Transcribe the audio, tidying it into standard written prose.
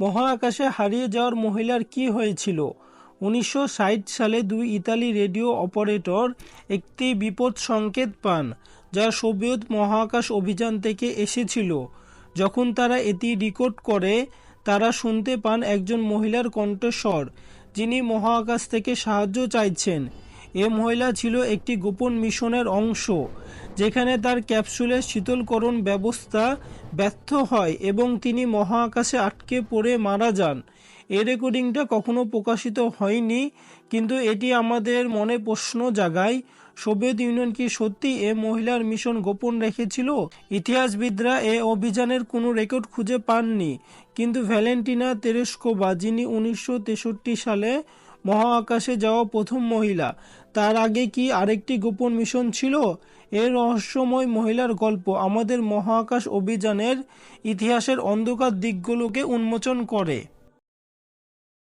মহাকাশে হারিয়ে যাওয়ার মহিলার কি হয়েছিল? 1960 সালে দুই ইতালি রেডিও অপারেটর একটি বিপদ সংকেত পান, যা সোভিয়েত মহাকাশ অভিযান থেকে এসেছিল। যখন তারা এটি রেকর্ড করে, তারা শুনতে পান একজন মহিলার কণ্ঠস্বর, যিনি মহাকাশ থেকে সাহায্য চাইছেন। এ মহিলা ছিল একটি গোপন মিশনের অংশ, যেখানে তার ক্যাপসুলের শীতলকরণ ব্যবস্থা ব্যর্থ হয় এবং তিনি মহাকাশে আটকে পড়ে মারা যান। এই রেকর্ডিংটা কখনো প্রকাশিত হয়নি, কিন্তু এটি আমাদের মনে প্রশ্ন জাগায়, সোভিয়েত ইউনিয়ন কি সত্যি এ মহিলার মিশন গোপন রেখেছিল? ইতিহাসবিদরা এ অভিযানের কোনো রেকর্ড খুঁজে পাননি, কিন্তু ভ্যালেন্টিনা তেরেস্কোভা, যিনি 1963 সালে মহাকাশে যাওয়া প্রথম মহিলা, তার আগে কি আরেকটি গোপন মিশন ছিল? এর রহস্যময় মহিলার গল্প আমাদের মহাকাশ অভিযানের ইতিহাসের অন্ধকার দিকগুলোকে উন্মোচন করে।